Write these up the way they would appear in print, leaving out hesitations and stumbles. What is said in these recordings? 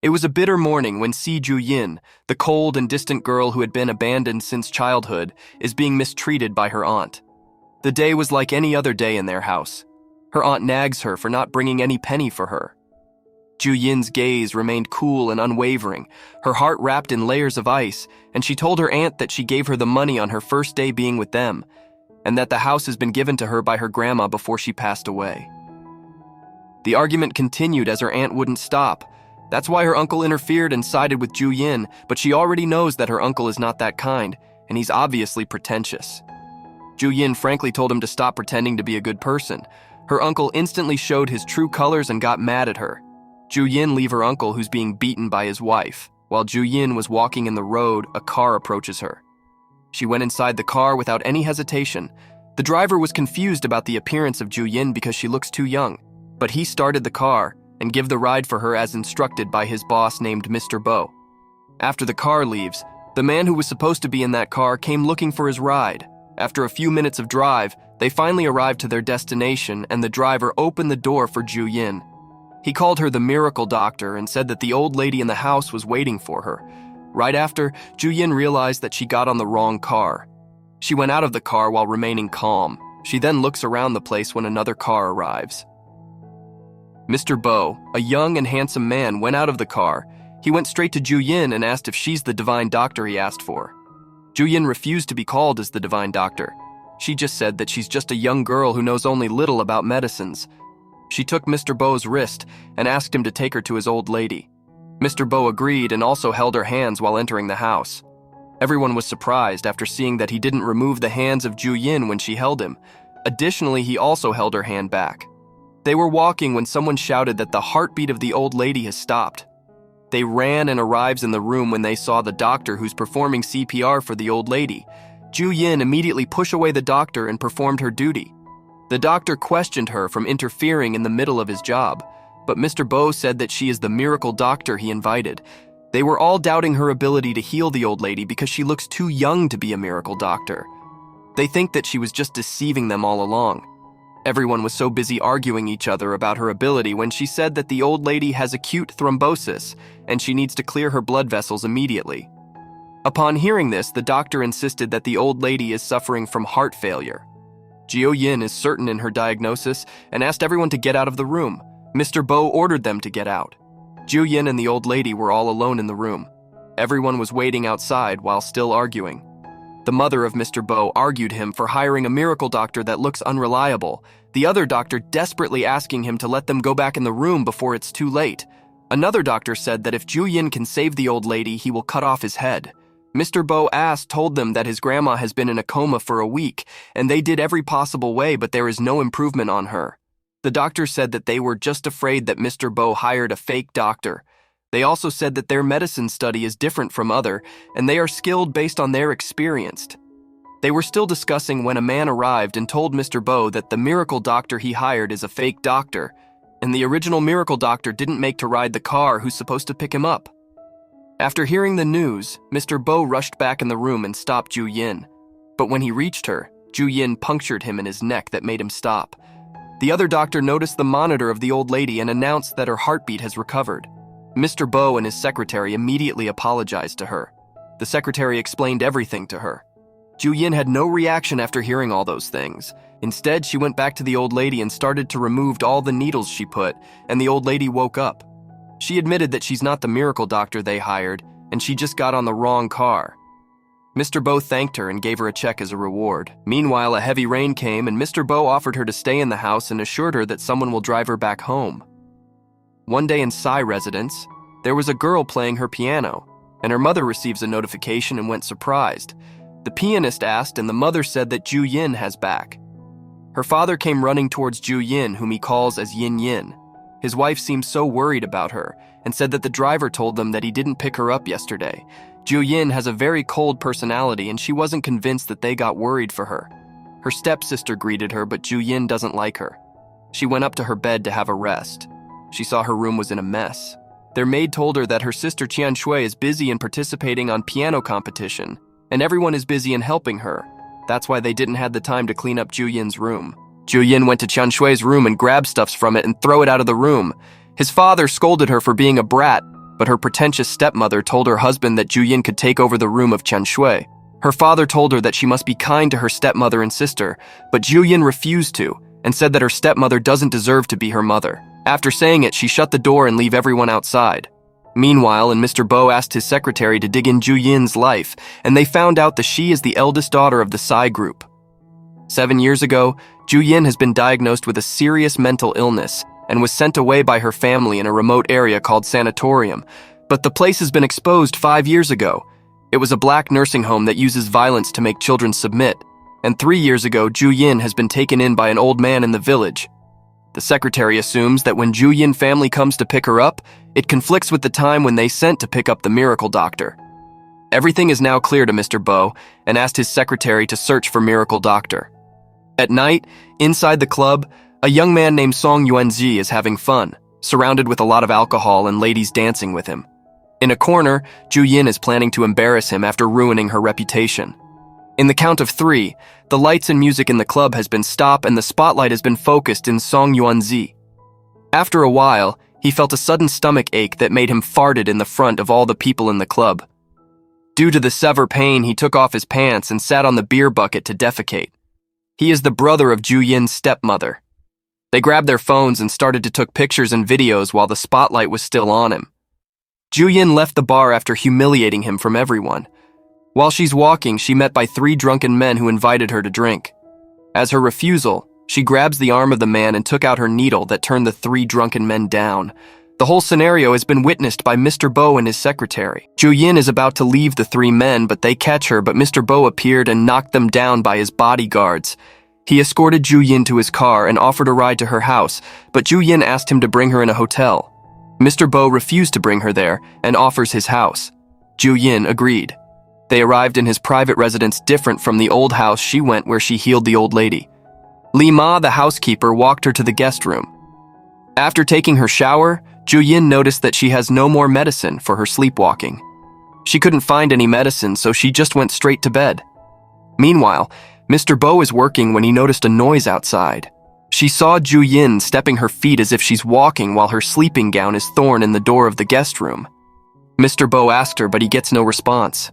It was a bitter morning when Jiuyin, the cold and distant girl who had been abandoned since childhood, is being mistreated by her aunt. The day was like any other day in their house. Her aunt nags her for not bringing any penny for her. Jiuyin's gaze remained cool and unwavering, her heart wrapped in layers of ice, and she told her aunt that she gave her the money on her first day being with them, and that the house has been given to her by her grandma before she passed away. The argument continued as her aunt wouldn't stop. That's why her uncle interfered and sided with Jiuyin, but she already knows that her uncle is not that kind, and he's obviously pretentious. Jiuyin frankly told him to stop pretending to be a good person. Her uncle instantly showed his true colors and got mad at her. Jiuyin leaves her uncle who's being beaten by his wife. While Jiuyin was walking in the road, a car approaches her. She went inside the car without any hesitation. The driver was confused about the appearance of Jiuyin because she looks too young, but he started the car and gave the ride for her as instructed by his boss named Mr. Bo. After the car leaves, the man who was supposed to be in that car came looking for his ride. After a few minutes of drive, they finally arrived to their destination and the driver opened the door for Jiuyin. He called her the miracle doctor and said that the old lady in the house was waiting for her. Right after, Jiuyin realized that she got on the wrong car. She went out of the car while remaining calm. She then looks around the place when another car arrives. Mr. Bo, a young and handsome man, went out of the car. He went straight to Jiuyin and asked if she's the divine doctor he asked for. Jiuyin refused to be called as the divine doctor. She just said that she's just a young girl who knows only little about medicines. She took Mr. Bo's wrist and asked him to take her to his old lady. Mr. Bo agreed and also held her hands while entering the house. Everyone was surprised after seeing that he didn't remove the hands of Jiuyin when she held him. Additionally, he also held her hand back. They were walking when someone shouted that the heartbeat of the old lady has stopped. They ran and arrived in the room when they saw the doctor who's performing CPR for the old lady. Jiuyin immediately pushed away the doctor and performed her duty. The doctor questioned her from interfering in the middle of his job, but Mr. Bo said that she is the miracle doctor he invited. They were all doubting her ability to heal the old lady because she looks too young to be a miracle doctor. They think that she was just deceiving them all along. Everyone was so busy arguing each other about her ability when she said that the old lady has acute thrombosis and she needs to clear her blood vessels immediately. Upon hearing this, the doctor insisted that the old lady is suffering from heart failure. Jiuyin is certain in her diagnosis and asked everyone to get out of the room. Mr. Bo ordered them to get out. Jiuyin and the old lady were all alone in the room. Everyone was waiting outside while still arguing. The mother of Mr. Bo argued him for hiring a miracle doctor that looks unreliable, the other doctor desperately asking him to let them go back in the room before it's too late. Another doctor said that if Jiuyin can save the old lady, he will cut off his head. Mr. Bo told them that his grandma has been in a coma for a week, and they did every possible way, but there is no improvement on her. The doctor said that they were just afraid that Mr. Bo hired a fake doctor. They also said that their medicine study is different from other, and they are skilled based on their experience. They were still discussing when a man arrived and told Mr. Bo that the miracle doctor he hired is a fake doctor, and the original miracle doctor didn't make to ride the car who's supposed to pick him up. After hearing the news, Mr. Bo rushed back in the room and stopped Jiuyin. But when he reached her, Jiuyin punctured him in his neck that made him stop. The other doctor noticed the monitor of the old lady and announced that her heartbeat has recovered. Mr. Bo and his secretary immediately apologized to her. The secretary explained everything to her. Jiuyin had no reaction after hearing all those things. Instead, she went back to the old lady and started to remove all the needles she put, and the old lady woke up. She admitted that she's not the miracle doctor they hired, and she just got on the wrong car. Mr. Bo thanked her and gave her a check as a reward. Meanwhile, a heavy rain came, and Mr. Bo offered her to stay in the house and assured her that someone will drive her back home. One day in Sai residence, there was a girl playing her piano, and her mother receives a notification and went surprised. The pianist asked, and the mother said that Jiuyin has back. Her father came running towards Jiuyin, whom he calls as Yin Yin. His wife seemed so worried about her and said that the driver told them that he didn't pick her up yesterday. Jiuyin has a very cold personality and she wasn't convinced that they got worried for her. Her stepsister greeted her, but Jiuyin doesn't like her. She went up to her bed to have a rest. She saw her room was in a mess. Their maid told her that her sister Qianshui is busy in participating on piano competition, and everyone is busy in helping her. That's why they didn't have the time to clean up Jiuyin's room. Jiuyin went to Qianshui's room and grabbed stuffs from it and threw it out of the room. His father scolded her for being a brat, but her pretentious stepmother told her husband that Jiuyin could take over the room of Qianshui. Her father told her that she must be kind to her stepmother and sister, but Jiuyin refused to and said that her stepmother doesn't deserve to be her mother. After saying it, she shut the door and leave everyone outside. Meanwhile, Mr. Bo asked his secretary to dig in Jiuyin's life, and they found out that she is the eldest daughter of the Sai group. 7 years ago, Jiuyin has been diagnosed with a serious mental illness and was sent away by her family in a remote area called sanatorium, but the place has been exposed 5 years ago. It was a black nursing home that uses violence to make children submit, and 3 years ago, Jiuyin has been taken in by an old man in the village. The secretary assumes that when Jiuyin family comes to pick her up, it conflicts with the time when they sent to pick up the miracle doctor. Everything is now clear to Mr. Bo and asked his secretary to search for miracle doctor. At night, inside the club, a young man named Song Yuanzi is having fun, surrounded with a lot of alcohol and ladies dancing with him. In a corner, Jiuyin is planning to embarrass him after ruining her reputation. In the count of 3, the lights and music in the club has been stopped and the spotlight has been focused in Song Yuanzi. After a while, he felt a sudden stomach ache that made him farted in the front of all the people in the club. Due to the severe pain, he took off his pants and sat on the beer bucket to defecate. He is the brother of Jiuyin's stepmother. They grabbed their phones and started to take pictures and videos while the spotlight was still on him. Jiuyin left the bar after humiliating him from everyone. While she's walking, she met by 3 drunken men who invited her to drink. As her refusal, she grabs the arm of the man and took out her needle that turned the 3 drunken men down. The whole scenario has been witnessed by Mr. Bo and his secretary. Jiuyin is about to leave the 3 men, but they catch her, but Mr. Bo appeared and knocked them down by his bodyguards. He escorted Jiuyin to his car and offered a ride to her house, but Jiuyin asked him to bring her in a hotel. Mr. Bo refused to bring her there and offers his house. Jiuyin agreed. They arrived in his private residence different from the old house she went where she healed the old lady. Li Ma, the housekeeper, walked her to the guest room. After taking her shower, Jiuyin noticed that she has no more medicine for her sleepwalking. She couldn't find any medicine, so she just went straight to bed. Meanwhile, Mr. Bo is working when he noticed a noise outside. She saw Jiuyin stepping her feet as if she's walking while her sleeping gown is torn in the door of the guest room. Mr. Bo asked her, but he gets no response.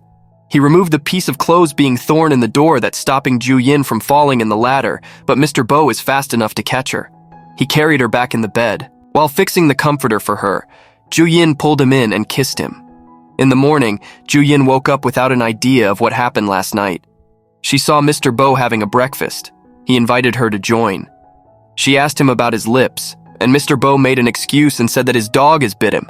He removed the piece of clothes being torn in the door that's stopping Jiuyin from falling in the ladder, but Mr. Bo is fast enough to catch her. He carried her back in the bed. While fixing the comforter for her, Jiuyin pulled him in and kissed him. In the morning, Jiuyin woke up without an idea of what happened last night. She saw Mr. Bo having a breakfast. He invited her to join. She asked him about his lips, and Mr. Bo made an excuse and said that his dog has bit him.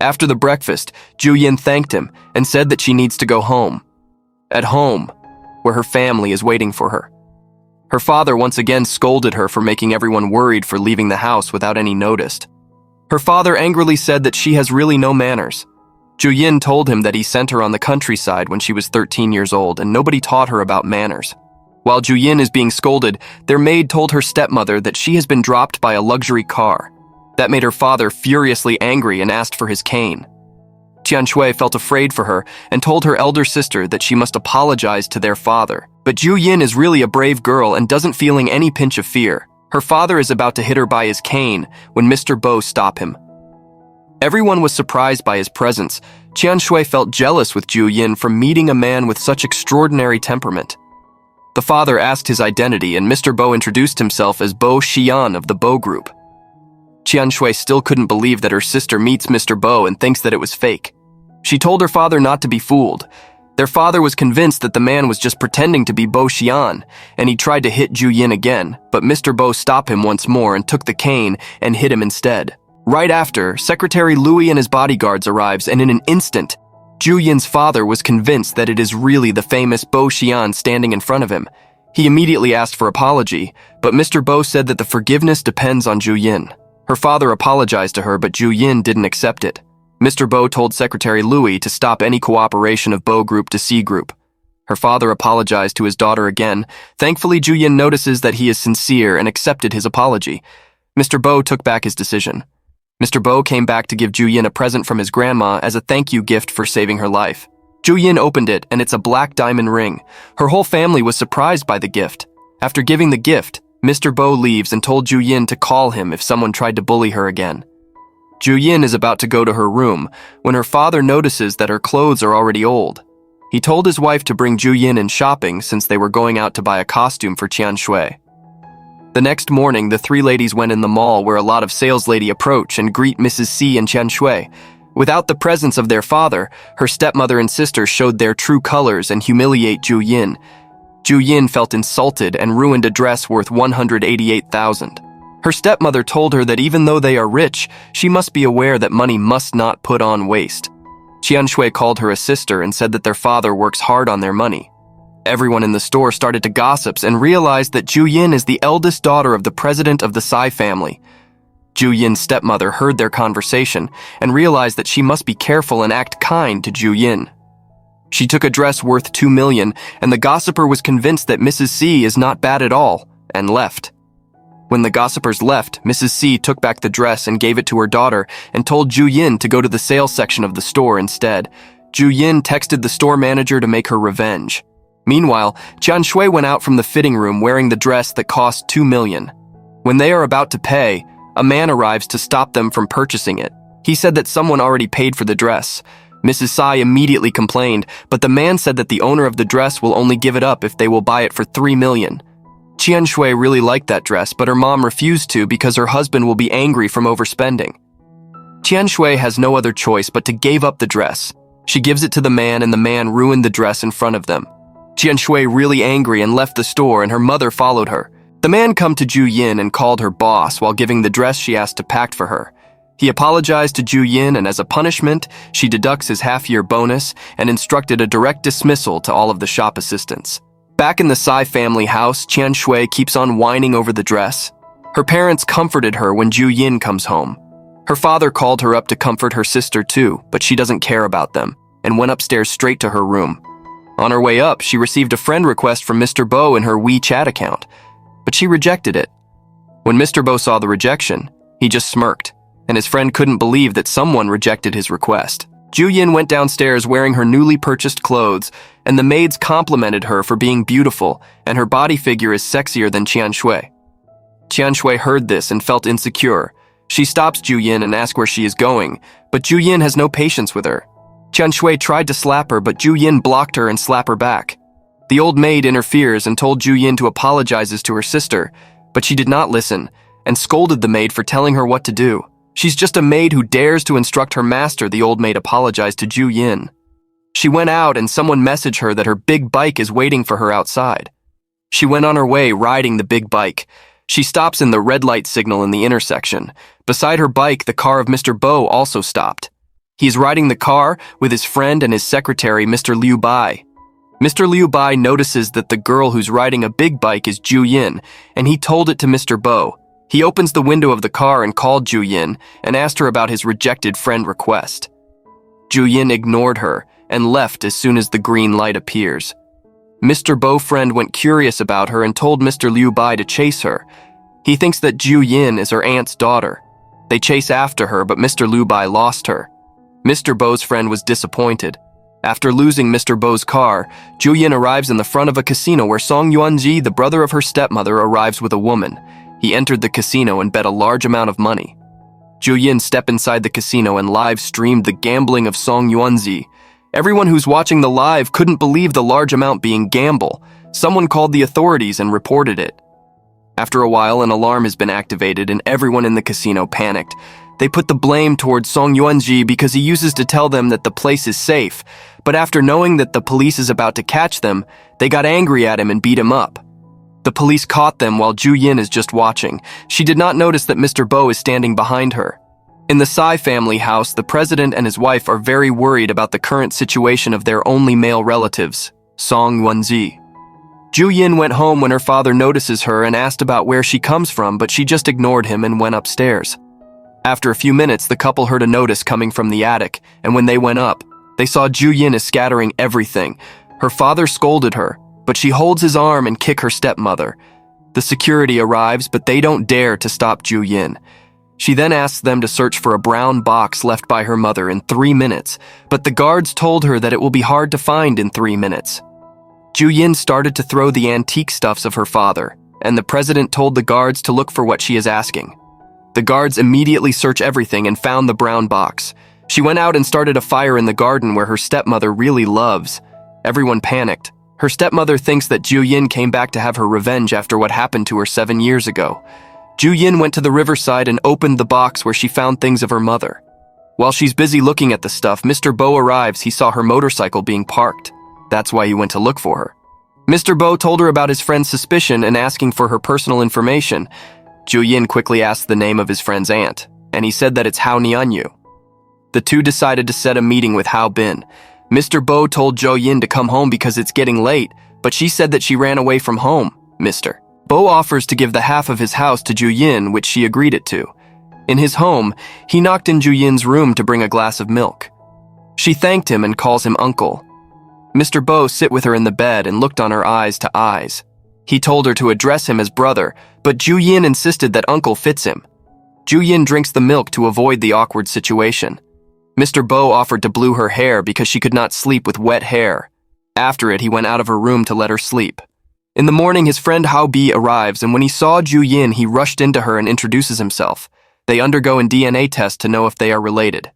After the breakfast, Jiuyin thanked him and said that she needs to go home. At home, where her family is waiting for her. Her father once again scolded her for making everyone worried for leaving the house without any notice. Her father angrily said that she has really no manners. Jiuyin told him that he sent her on the countryside when she was 13 years old and nobody taught her about manners. While Jiuyin is being scolded, their maid told her stepmother that she has been dropped by a luxury car. That made her father furiously angry and asked for his cane. Qianshui felt afraid for her and told her elder sister that she must apologize to their father. But Jiuyin is really a brave girl and doesn't feeling any pinch of fear. Her father is about to hit her by his cane when Mr. Bo stopped him. Everyone was surprised by his presence. Qianshui felt jealous with Jiuyin for meeting a man with such extraordinary temperament. The father asked his identity and Mr. Bo introduced himself as Bo Xian of the Bo group. Qianshui still couldn't believe that her sister meets Mr. Bo and thinks that it was fake. She told her father not to be fooled. Their father was convinced that the man was just pretending to be Bo Xian, and he tried to hit Jiuyin again, but Mr. Bo stopped him once more and took the cane and hit him instead. Right after, Secretary Louis and his bodyguards arrives, and in an instant, Jiuyin's father was convinced that it is really the famous Bo Xian standing in front of him. He immediately asked for apology, but Mr. Bo said that the forgiveness depends on Jiuyin. Her father apologized to her, but Jiuyin didn't accept it. Mr. Bo told Secretary Louis to stop any cooperation of Bo Group to C Group. Her father apologized to his daughter again. Thankfully, Jiuyin notices that he is sincere and accepted his apology. Mr. Bo took back his decision. Mr. Bo came back to give Jiuyin a present from his grandma as a thank you gift for saving her life. Jiuyin opened it, and it's a black diamond ring. Her whole family was surprised by the gift. After giving the gift, Mr. Bo leaves and told Jiuyin to call him if someone tried to bully her again. Jiuyin is about to go to her room when her father notices that her clothes are already old. He told his wife to bring Jiuyin in shopping since they were going out to buy a costume for Qianshui. The next morning, the three ladies went in the mall where a lot of saleslady approach and greet Mrs. C and Qianshui. Without the presence of their father, her stepmother and sister showed their true colors and humiliate Jiuyin. Jiuyin felt insulted and ruined a dress worth 188,000. Her stepmother told her that even though they are rich, she must be aware that money must not put on waste. Qianshui called her a sister and said that their father works hard on their money. Everyone in the store started to gossip and realized that Jiuyin is the eldest daughter of the president of the Tsai family. Jiuyin's stepmother heard their conversation and realized that she must be careful and act kind to Jiuyin. She took a dress worth 2 million, and the gossiper was convinced that Mrs. C is not bad at all, and left. When the gossipers left, Mrs. C took back the dress and gave it to her daughter and told Jiuyin to go to the sales section of the store instead. Jiuyin texted the store manager to make her revenge. Meanwhile, Qianshui went out from the fitting room wearing the dress that cost 2 million. When they are about to pay, a man arrives to stop them from purchasing it. He said that someone already paid for the dress. Mrs. Tsai immediately complained, but the man said that the owner of the dress will only give it up if they will buy it for 3 million. Qianshui really liked that dress, but her mom refused to because her husband will be angry from overspending. Qianshui has no other choice but to give up the dress. She gives it to the man, and the man ruined the dress in front of them. Qianshui really angry and left the store, and her mother followed her. The man come to Jiuyin and called her boss while giving the dress she asked to pack for her. He apologized to Jiuyin, and as a punishment, she deducts his half-year bonus and instructed a direct dismissal to all of the shop assistants. Back in the Tsai family house, Qianshui keeps on whining over the dress. Her parents comforted her when Jiuyin comes home. Her father called her up to comfort her sister too, but she doesn't care about them, and went upstairs straight to her room. On her way up, she received a friend request from Mr. Bo in her WeChat account, but she rejected it. When Mr. Bo saw the rejection, he just smirked, and his friend couldn't believe that someone rejected his request. Jiuyin went downstairs wearing her newly purchased clothes, and the maids complimented her for being beautiful, and her body figure is sexier than Qianshui. Qianshui heard this and felt insecure. She stops Jiuyin and asks where she is going, but Jiuyin has no patience with her. Qianshui tried to slap her, but Jiuyin blocked her and slapped her back. The old maid interferes and told Jiuyin to apologize to her sister, but she did not listen, and scolded the maid for telling her what to do. She's just a maid who dares to instruct her master, the old maid apologized to Jiuyin. She went out and someone messaged her that her big bike is waiting for her outside. She went on her way riding the big bike. She stops in the red light signal in the intersection. Beside her bike, the car of Mr. Bo also stopped. He is riding the car with his friend and his secretary, Mr. Liu Bai. Mr. Liu Bai notices that the girl who's riding a big bike is Jiuyin, and he told it to Mr. Bo. He opens the window of the car and called Jiuyin and asked her about his rejected friend request. Jiuyin ignored her and left as soon as the green light appears. Mr. Bo friend went curious about her and told Mr. Liu Bai to chase her. He thinks that Jiuyin is her aunt's daughter. They chase after her, but Mr. Liu Bai lost her. Mr. Bo's friend was disappointed. After losing Mr. Bo's car, Jiuyin arrives in the front of a casino where Song Yuanji, the brother of her stepmother, arrives with a woman. He entered the casino and bet a large amount of money. Jiuyin stepped inside the casino and live-streamed the gambling of Song Yuanji. Everyone who's watching the live couldn't believe the large amount being gamble. Someone called the authorities and reported it. After a while, an alarm has been activated and everyone in the casino panicked. They put the blame towards Song Yuanji because he uses to tell them that the place is safe, but after knowing that the police is about to catch them, they got angry at him and beat him up. The police caught them while Jiuyin is just watching. She did not notice that Mr. Bo is standing behind her. In the Tsai family house, the president and his wife are very worried about the current situation of their only male relatives, Song Yuanji. Jiuyin went home when her father notices her and asked about where she comes from, but she just ignored him and went upstairs. After a few minutes, the couple heard a notice coming from the attic, and when they went up, they saw Jiuyin is scattering everything. Her father scolded her, but she holds his arm and kicks her stepmother. The security arrives, but they don't dare to stop Jiuyin. She then asks them to search for a brown box left by her mother in 3 minutes, but the guards told her that it will be hard to find in 3 minutes. Jiuyin started to throw the antique stuffs of her father, and the president told the guards to look for what she is asking. The guards immediately search everything and found the brown box. She went out and started a fire in the garden where her stepmother really loves. Everyone panicked. Her stepmother thinks that Jiuyin came back to have her revenge after what happened to her 7 years ago. Jiuyin went to the riverside and opened the box where she found things of her mother. While she's busy looking at the stuff, Mr. Bo arrives. He saw her motorcycle being parked. That's why he went to look for her. Mr. Bo told her about his friend's suspicion and asking for her personal information. Jiuyin quickly asked the name of his friend's aunt, and he said that it's Hao Nianyu. The two decided to set a meeting with Hao Bin. Mr. Bo told Jiuyin to come home because it's getting late, but she said that she ran away from home. Mr. Bo offers to give the half of his house to Jiuyin, which she agreed it to. In his home, he knocked in Jiuyin's room to bring a glass of milk. She thanked him and calls him uncle. Mr. Bo sit with her in the bed and looked on her eyes to eyes. He told her to address him as brother, but Jiuyin insisted that uncle fits him. Jiuyin drinks the milk to avoid the awkward situation. Mr. Bo offered to blue her hair because she could not sleep with wet hair. After it, he went out of her room to let her sleep. In the morning, his friend Hao Bi arrives, and when he saw Jiuyin, he rushed into her and introduces himself. They undergo a DNA test to know if they are related.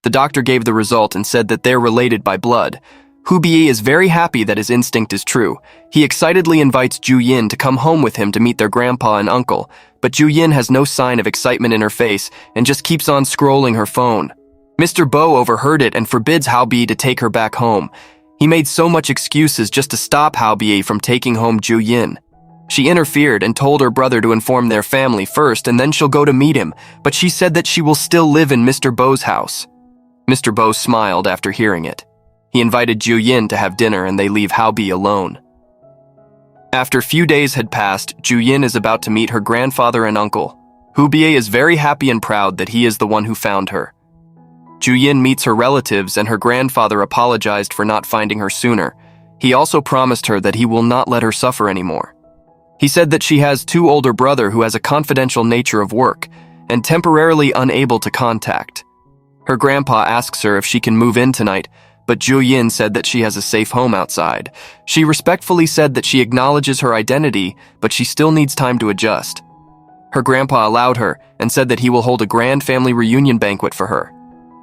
The doctor gave the result and said that they're related by blood. Hu Bi is very happy that his instinct is true. He excitedly invites Jiuyin to come home with him to meet their grandpa and uncle, but Jiuyin has no sign of excitement in her face and just keeps on scrolling her phone. Mr. Bo overheard it and forbids Hao Bi to take her back home. He made so much excuses just to stop Hao Bi from taking home Jiuyin. She interfered and told her brother to inform their family first and then she'll go to meet him, but she said that she will still live in Mr. Bo's house. Mr. Bo smiled after hearing it. He invited Jiuyin to have dinner and they leave Hao Bi alone. After few days had passed, Jiuyin is about to meet her grandfather and uncle. Hu Bi is very happy and proud that he is the one who found her. Jiuyin meets her relatives and her grandfather apologized for not finding her sooner. He also promised her that he will not let her suffer anymore. He said that she has two older brother who has a confidential nature of work and temporarily unable to contact. Her grandpa asks her if she can move in tonight, but Jiuyin said that she has a safe home outside. She respectfully said that she acknowledges her identity, but she still needs time to adjust. Her grandpa allowed her and said that he will hold a grand family reunion banquet for her.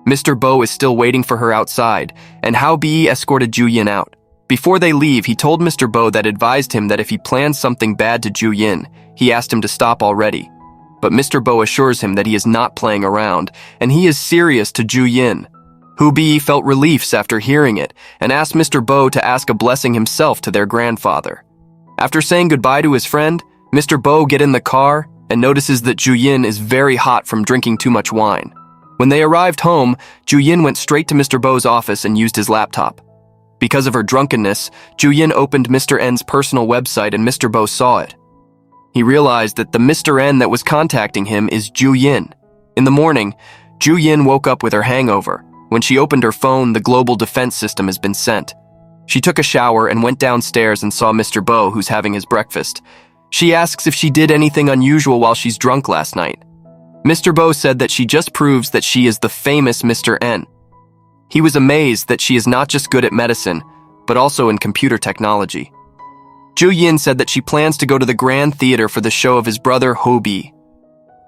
Mr. Bo is still waiting for her outside, and Hao Bi escorted Jiuyin out. Before they leave, he told Mr. Bo that advised him that if he plans something bad to Jiuyin, he asked him to stop already. But Mr. Bo assures him that he is not playing around, and he is serious to Jiuyin. Hu Bi felt relief after hearing it, and asked Mr. Bo to ask a blessing himself to their grandfather. After saying goodbye to his friend, Mr. Bo gets in the car and notices that Jiuyin is very hot from drinking too much wine. When they arrived home, Jiuyin went straight to Mr. Bo's office and used his laptop. Because of her drunkenness, Jiuyin opened Mr. N's personal website and Mr. Bo saw it. He realized that the Mr. N that was contacting him is Jiuyin. In the morning, Jiuyin woke up with her hangover. When she opened her phone, the global defense system has been sent. She took a shower and went downstairs and saw Mr. Bo, who's having his breakfast. She asks if she did anything unusual while she's drunk last night. Mr. Bo said that she just proves that she is the famous Mr. N. He was amazed that she is not just good at medicine, but also in computer technology. Jiuyin said that she plans to go to the Grand Theater for the show of his brother Hao Bi.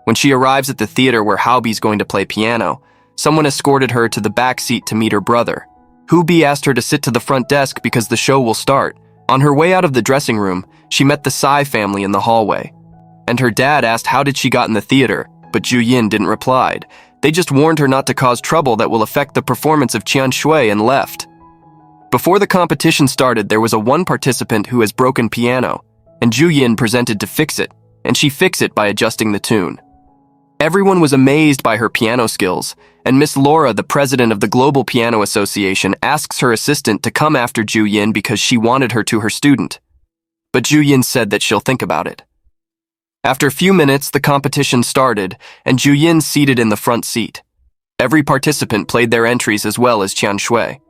When she arrives at the theater where Hao Bi's going to play piano, someone escorted her to the back seat to meet her brother. Hu Bi asked her to sit to the front desk because the show will start. On her way out of the dressing room, she met the Tsai family in the hallway. And her dad asked how did she got in the theater, but Jiuyin didn't reply. They just warned her not to cause trouble that will affect the performance of Qian Shui and left. Before the competition started, there was one participant who has broken piano, and Jiuyin presented to fix it, and she fixed it by adjusting the tune. Everyone was amazed by her piano skills, and Miss Laura, the president of the Global Piano Association, asks her assistant to come after Jiuyin because she wanted her to her student. But Jiuyin said that she'll think about it. After a few minutes, the competition started, and Jiuyin seated in the front seat. Every participant played their entries as well as Qian Shui.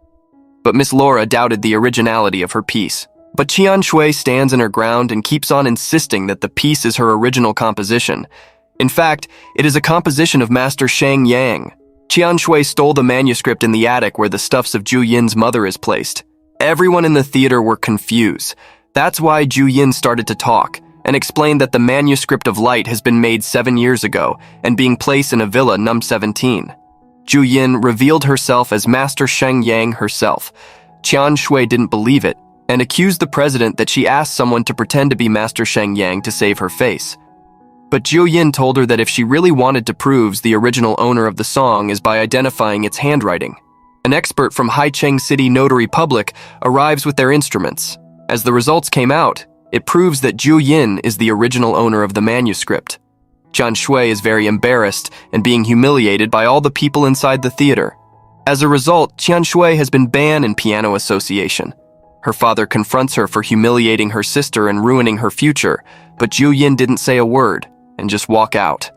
But Miss Laura doubted the originality of her piece. But Qian Shui stands in her ground and keeps on insisting that the piece is her original composition. In fact, it is a composition of Master Shang Yang. Qian Shui stole the manuscript in the attic where the stuffs of Jiuyin's mother is placed. Everyone in the theater were confused. That's why Jiuyin started to talk, and explained that the manuscript of light has been made 7 years ago and being placed in a villa num 17. Jiuyin revealed herself as Master Sheng Yang herself. Qian Shui didn't believe it and accused the president that she asked someone to pretend to be Master Sheng Yang to save her face. But Jiuyin told her that if she really wanted to prove the original owner of the song is by identifying its handwriting. An expert from Haicheng City Notary Public arrives with their instruments. As the results came out, it proves that Jiuyin is the original owner of the manuscript. Qian Shui is very embarrassed and being humiliated by all the people inside the theater. As a result, Qian Shui has been banned in piano association. Her father confronts her for humiliating her sister and ruining her future, but Jiuyin didn't say a word and just walk out.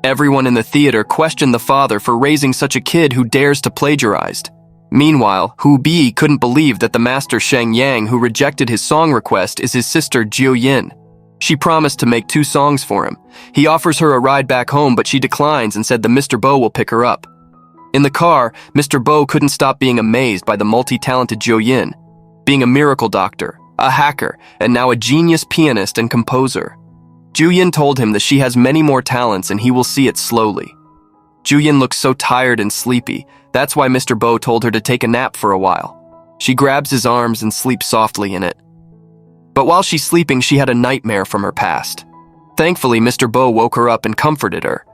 Everyone in the theater questioned the father for raising such a kid who dares to plagiarize. Meanwhile, Hu Bi couldn't believe that the master Sheng Yang who rejected his song request is his sister Jiuyin. She promised to make 2 songs for him. He offers her a ride back home, but she declines and said that Mr. Bo will pick her up. In the car, Mr. Bo couldn't stop being amazed by the multi-talented Jiuyin, being a miracle doctor, a hacker, and now a genius pianist and composer. Jiuyin told him that she has many more talents and he will see it slowly. Jiuyin looks so tired and sleepy. That's why Mr. Bo told her to take a nap for a while. She grabs his arms and sleeps softly in it. But while she's sleeping, she had a nightmare from her past. Thankfully, Mr. Bo woke her up and comforted her.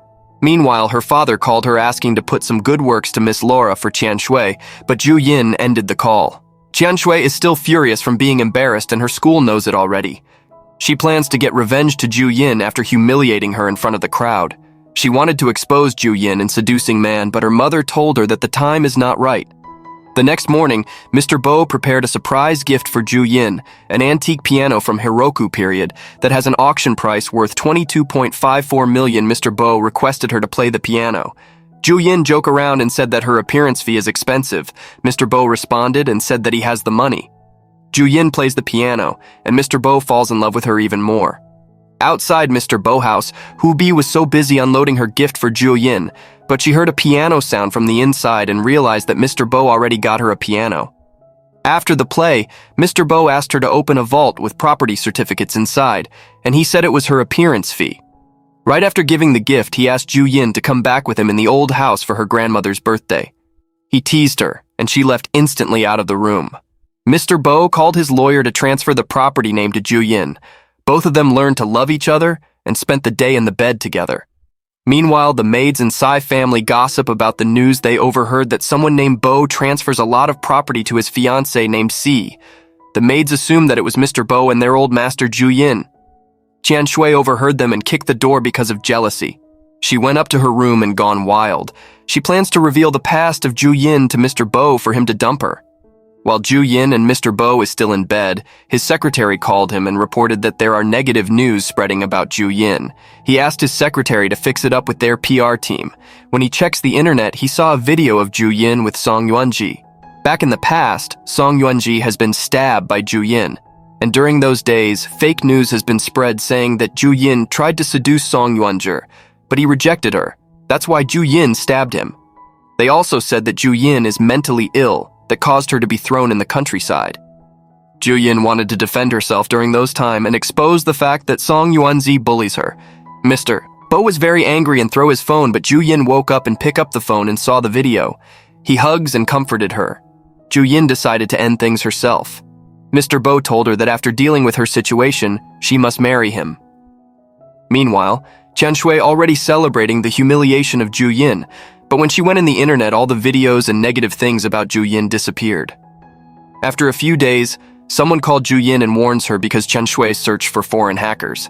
Meanwhile, her father called her asking to put some good works to Miss Laura for Qian Shui, but Jiuyin ended the call. Qian Shui is still furious from being embarrassed and her school knows it already. She plans to get revenge to Jiuyin after humiliating her in front of the crowd. She wanted to expose Jiuyin in seducing man, but her mother told her that the time is not right. The next morning, Mr. Bo prepared a surprise gift for Jiuyin, an antique piano from Hiroku period that has an auction price worth 22.54 million. Mr. Bo requested her to play the piano. Jiuyin joked around and said that her appearance fee is expensive. Mr. Bo responded and said that he has the money. Jiuyin plays the piano, and Mr. Bo falls in love with her even more. Outside Mr. Bo house, Hu Bi was so busy unloading her gift for Jiuyin, but she heard a piano sound from the inside and realized that Mr. Bo already got her a piano. After the play, Mr. Bo asked her to open a vault with property certificates inside, and he said it was her appearance fee. Right after giving the gift, he asked Jiuyin to come back with him in the old house for her grandmother's birthday. He teased her, and she left instantly out of the room. Mr. Bo called his lawyer to transfer the property name to Jiuyin. Both of them learned to love each other and spent the day in the bed together. Meanwhile, the maids and Tsai family gossip about the news they overheard that someone named Bo transfers a lot of property to his fiancée named Si. The maids assumed that it was Mr. Bo and their old master Jiuyin. Qian Shui overheard them and kicked the door because of jealousy. She went up to her room and gone wild. She plans to reveal the past of Jiuyin to Mr. Bo for him to dump her. While Jiuyin and Mr. Bo is still in bed, his secretary called him and reported that there are negative news spreading about Jiuyin. He asked his secretary to fix it up with their PR team. When he checks the internet, he saw a video of Jiuyin with Song Yuanji. Back in the past, Song Yuanji has been stabbed by Jiuyin. And during those days, fake news has been spread saying that Jiuyin tried to seduce Song Yuanji, but he rejected her. That's why Jiuyin stabbed him. They also said that Jiuyin is mentally ill, that caused her to be thrown in the countryside. Jiuyin wanted to defend herself during those times and expose the fact that Song Yuanzi bullies her. Mr. Bo was very angry and threw his phone, but Jiuyin woke up and picked up the phone and saw the video. He hugs and comforted her. Jiuyin decided to end things herself. Mr. Bo told her that after dealing with her situation, she must marry him. Meanwhile, Qian Shui already celebrating the humiliation of Jiuyin, but when she went in the internet, all the videos and negative things about Jiuyin disappeared. After a few days, someone called Jiuyin and warns her because Qian Shui searched for foreign hackers.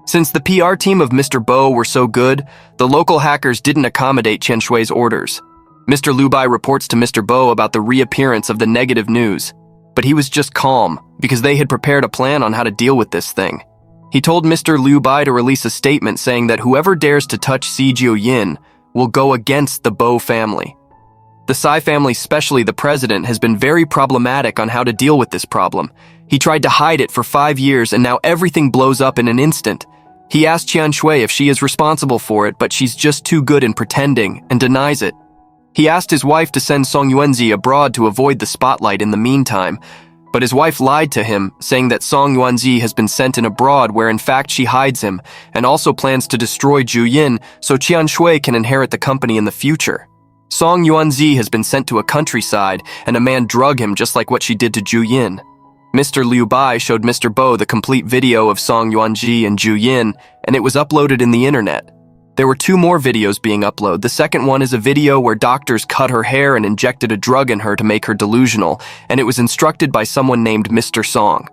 Since the PR team of Mr. Bo were so good, the local hackers didn't accommodate Qian Shui's orders. Mr. Liu Bai reports to Mr. Bo about the reappearance of the negative news, but he was just calm because they had prepared a plan on how to deal with this thing. He told Mr. Liu Bai to release a statement saying that whoever dares to touch Si Jiuyin will go against the Bo family. The Tsai family, especially the president, has been very problematic on how to deal with this problem. He tried to hide it for 5 years and now everything blows up in an instant. He asked Qian Shui if she is responsible for it, but she's just too good in pretending and denies it. He asked his wife to send Song Yuanzi abroad to avoid the spotlight in the meantime, But his wife lied to him, saying that Song Yuanzi has been sent in abroad where in fact she hides him and also plans to destroy Jiuyin so Qian Shui can inherit the company in the future. Song Yuanzi has been sent to a countryside and a man drug him just like what she did to Jiuyin. Mr. Liu Bai showed Mr. Bo the complete video of Song Yuanzi and Jiuyin, and it was uploaded in the internet. There were 2 more videos being uploaded. The second one is a video where doctors cut her hair and injected a drug in her to make her delusional, and it was instructed by someone named Mr. Song.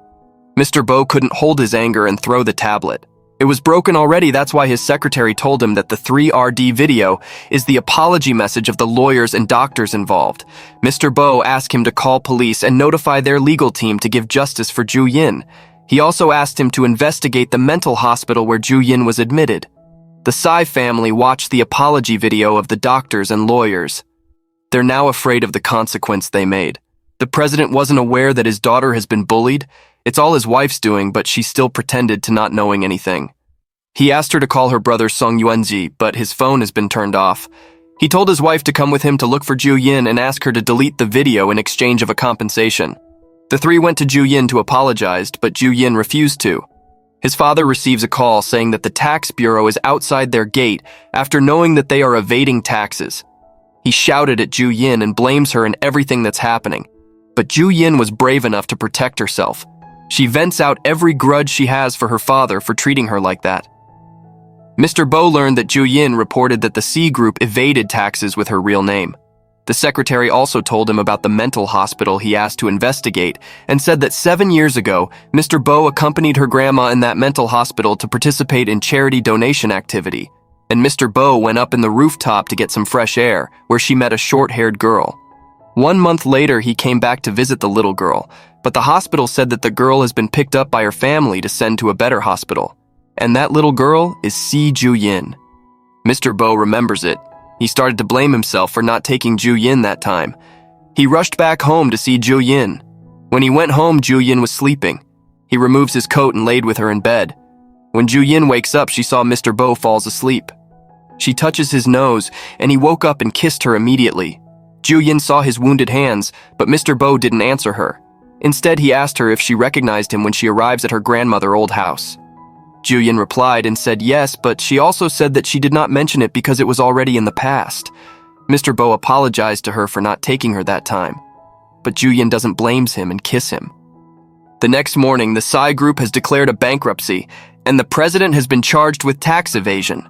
Mr. Bo couldn't hold his anger and throw the tablet. It was broken already, that's why his secretary told him that the 3RD video is the apology message of the lawyers and doctors involved. Mr. Bo asked him to call police and notify their legal team to give justice for Jiuyin. He also asked him to investigate the mental hospital where Jiuyin was admitted. The Tsai family watched the apology video of the doctors and lawyers. They're now afraid of the consequence they made. The president wasn't aware that his daughter has been bullied. It's all his wife's doing, but she still pretended to not knowing anything. He asked her to call her brother Song Yuanzi, but his phone has been turned off. He told his wife to come with him to look for Jiuyin and ask her to delete the video in exchange of a compensation. The 3 went to Jiuyin to apologize, but Jiuyin refused to. His father receives a call saying that the tax bureau is outside their gate after knowing that they are evading taxes. He shouted at Jiuyin and blames her in everything that's happening. But Jiuyin was brave enough to protect herself. She vents out every grudge she has for her father for treating her like that. Mr. Bo learned that Jiuyin reported that the C group evaded taxes with her real name. The secretary also told him about the mental hospital he asked to investigate and said that 7 years ago, Mr. Bo accompanied her grandma in that mental hospital to participate in charity donation activity, and Mr. Bo went up in the rooftop to get some fresh air, where she met a short-haired girl. 1 month later, he came back to visit the little girl, but the hospital said that the girl has been picked up by her family to send to a better hospital. And that little girl is Jiuyin. Mr. Bo remembers it. He started to blame himself for not taking Jiuyin that time. He rushed back home to see Jiuyin. When he went home, Jiuyin was sleeping. He removes his coat and laid with her in bed. When Jiuyin wakes up, she saw Mr. Bo falls asleep. She touches his nose, and he woke up and kissed her immediately. Jiuyin saw his wounded hands, but Mr. Bo didn't answer her. Instead, he asked her if she recognized him when she arrives at her grandmother's old house. Jiuyin replied and said yes, but she also said that she did not mention it because it was already in the past. Mr. Bo apologized to her for not taking her that time. But Jiuyin doesn't blame him and kiss him. The next morning, the Tsai group has declared a bankruptcy, and the president has been charged with tax evasion.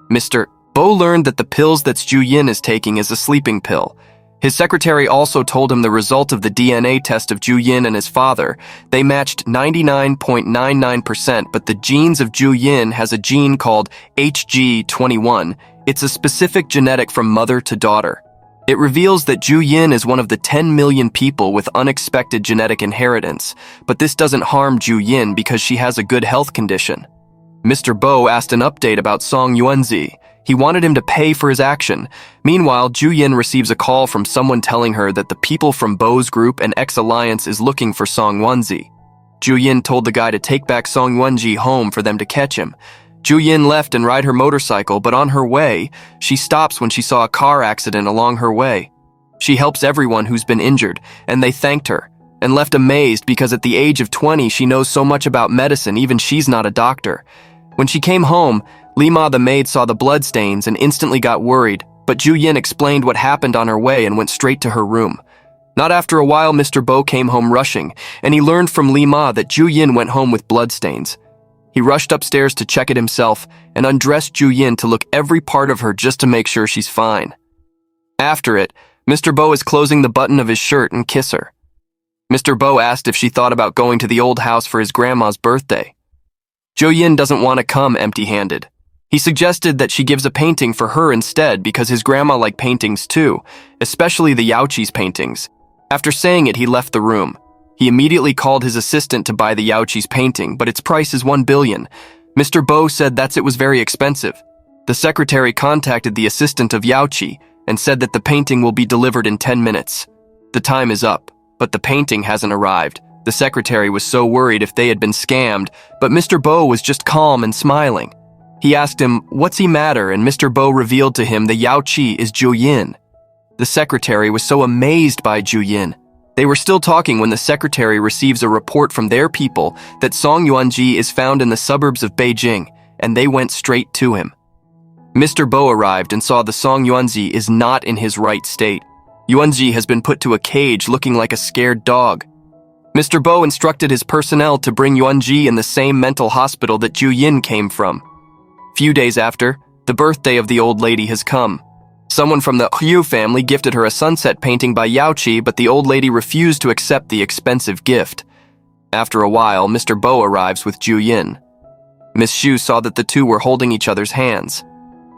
Mr. Bo learned that the pills that Jiuyin is taking is a sleeping pill. His secretary also told him the result of the DNA test of Jiuyin and his father. They matched 99.99%, but the genes of Jiuyin has a gene called HG21. It's a specific genetic from mother to daughter. It reveals that Jiuyin is one of the 10 million people with unexpected genetic inheritance, but this doesn't harm Jiuyin because she has a good health condition. Mr. Bo asked an update about Song Yuanzi. He wanted him to pay for his action. Meanwhile, Jiuyin receives a call from someone telling her that the people from Bo's group and X-Alliance is looking for Song Yuanzi. Jiuyin told the guy to take back Song Yuanzi home for them to catch him. Jiuyin left and ride her motorcycle, but on her way, she stops when she saw a car accident along her way. She helps everyone who's been injured, and they thanked her, and left amazed because at the age of 20, she knows so much about medicine, even she's not a doctor. When she came home, Lima the maid saw the bloodstains and instantly got worried, but Jiuyin explained what happened on her way and went straight to her room. Not after a while, Mr. Bo came home rushing, and he learned from Lima that Jiuyin went home with bloodstains. He rushed upstairs to check it himself and undressed Jiuyin to look every part of her just to make sure she's fine. After it, Mr. Bo is closing the button of his shirt and kiss her. Mr. Bo asked if she thought about going to the old house for his grandma's birthday. Jiuyin doesn't want to come empty-handed. He suggested that she gives a painting for her instead because his grandma liked paintings too, especially the Yaoqi's paintings. After saying it, he left the room. He immediately called his assistant to buy the Yaoqi's painting, but its price is 1 billion. Mr. Bo said it was very expensive. The secretary contacted the assistant of Yaoqi and said that the painting will be delivered in 10 minutes. The time is up, but the painting hasn't arrived. The secretary was so worried if they had been scammed, but Mr. Bo was just calm and smiling. He asked him, "What's he matter?" and Mr. Bo revealed to him the Yaoqi is Jiuyin. The secretary was so amazed by Jiuyin. They were still talking when the secretary receives a report from their people that Song Yuanji is found in the suburbs of Beijing, and they went straight to him. Mr. Bo arrived and saw the Song Yuanji is not in his right state. Yuanji has been put to a cage looking like a scared dog. Mr. Bo instructed his personnel to bring Yuanji in the same mental hospital that Jiuyin came from. Few days after, the birthday of the old lady has come. Someone from the Hu family gifted her a sunset painting by Yaoqi, but the old lady refused to accept the expensive gift. After a while, Mr. Bo arrives with Jiuyin. Miss Xu saw that the two were holding each other's hands.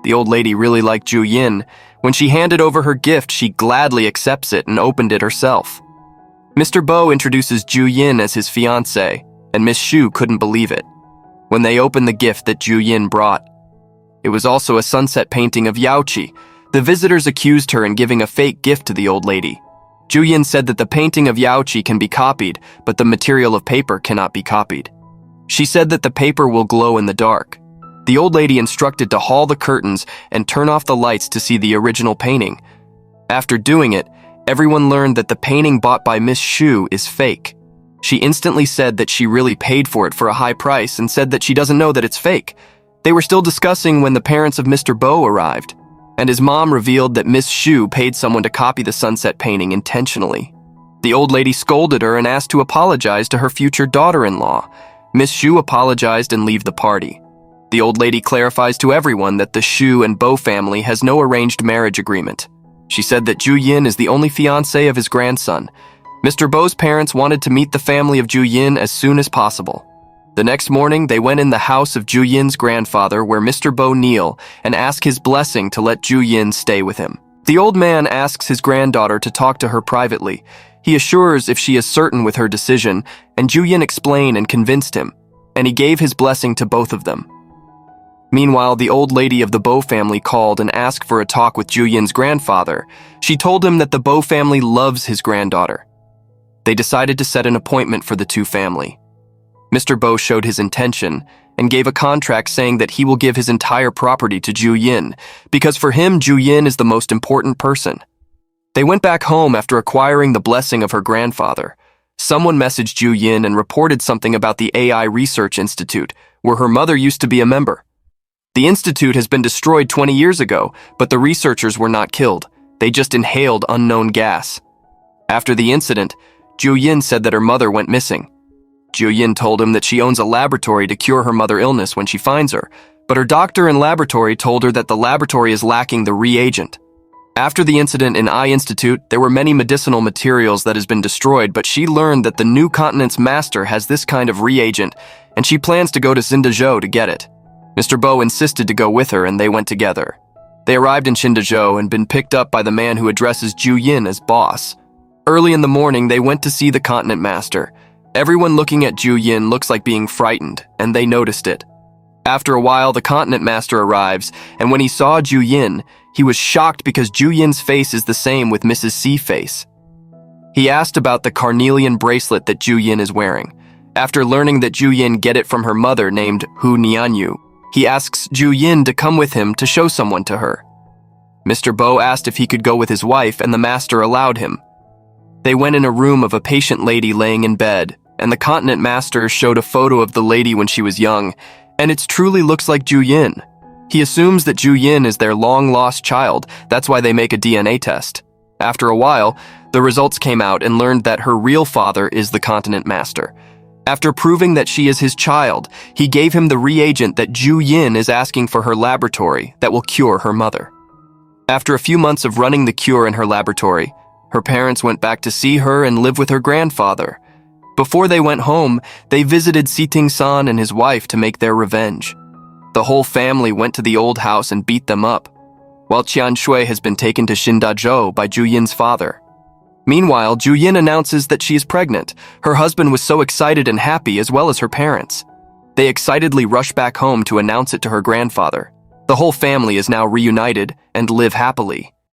The old lady really liked Jiuyin. When she handed over her gift, she gladly accepts it and opened it herself. Mr. Bo introduces Jiuyin as his fiancée, and Miss Xu couldn't believe it. When they opened the gift that Jiuyin brought, it was also a sunset painting of Yaoqi. The visitors accused her in giving a fake gift to the old lady. Jiuyin said that the painting of Yaoqi can be copied, but the material of paper cannot be copied. She said that the paper will glow in the dark. The old lady instructed to haul the curtains and turn off the lights to see the original painting. After doing it, everyone learned that the painting bought by Miss Xu is fake. She instantly said that she really paid for it for a high price and said that she doesn't know that it's fake. They were still discussing when the parents of Mr. Bo arrived, and his mom revealed that Miss Xu paid someone to copy the sunset painting intentionally. The old lady scolded her and asked to apologize to her future daughter-in-law. Miss Xu apologized and left the party. The old lady clarifies to everyone that the Xu and Bo family has no arranged marriage agreement. She said that Jiuyin is the only fiancé of his grandson. Mr. Bo's parents wanted to meet the family of Jiuyin as soon as possible. The next morning, they went in the house of Jiuyin's grandfather where Mr. Bo kneel and ask his blessing to let Jiuyin stay with him. The old man asks his granddaughter to talk to her privately. He assures if she is certain with her decision, and Jiuyin explained and convinced him, and he gave his blessing to both of them. Meanwhile, the old lady of the Bo family called and asked for a talk with Jiuyin's grandfather. She told him that the Bo family loves his granddaughter. They decided to set an appointment for the two family. Mr. Bo showed his intention and gave a contract saying that he will give his entire property to Jiuyin, because for him, Jiuyin is the most important person. They went back home after acquiring the blessing of her grandfather. Someone messaged Jiuyin and reported something about the AI Research Institute, where her mother used to be a member. The institute has been destroyed 20 years ago, but the researchers were not killed. They just inhaled unknown gas. After the incident, Jiuyin said that her mother went missing. Jiuyin told him that she owns a laboratory to cure her mother's illness when she finds her, but her doctor and laboratory told her that the laboratory is lacking the reagent. After the incident in I Institute, there were many medicinal materials that has been destroyed, but she learned that the new continent's master has this kind of reagent, and she plans to go to Xindazhou to get it. Mr. Bo insisted to go with her, and they went together. They arrived in Xindazhou and been picked up by the man who addresses Jiuyin as boss. Early in the morning, they went to see the continent master. Everyone looking at Jiuyin looks like being frightened, and they noticed it. After a while, the continent master arrives, and when he saw Jiuyin, he was shocked because Jiuyin's face is the same with Mrs. C's face. He asked about the carnelian bracelet that Jiuyin is wearing. After learning that Jiuyin get it from her mother named Hu Nianyu, he asks Jiuyin to come with him to show someone to her. Mr. Bo asked if he could go with his wife, and the master allowed him. They went in a room of a patient lady laying in bed, and the continent master showed a photo of the lady when she was young, and it truly looks like Jiuyin. He assumes that Jiuyin is their long-lost child, that's why they make a DNA test. After a while, the results came out and learned that her real father is the continent master. After proving that she is his child, he gave him the reagent that Jiuyin is asking for her laboratory that will cure her mother. After a few months of running the cure in her laboratory, her parents went back to see her and live with her grandfather. Before they went home, they visited Siting-san and his wife to make their revenge. The whole family went to the old house and beat them up, while Qian Shui has been taken to Xindazhou by Jiuyin's father. Meanwhile, Jiuyin announces that she is pregnant. Her husband was so excited and happy, as well as her parents. They excitedly rush back home to announce it to her grandfather. The whole family is now reunited and live happily.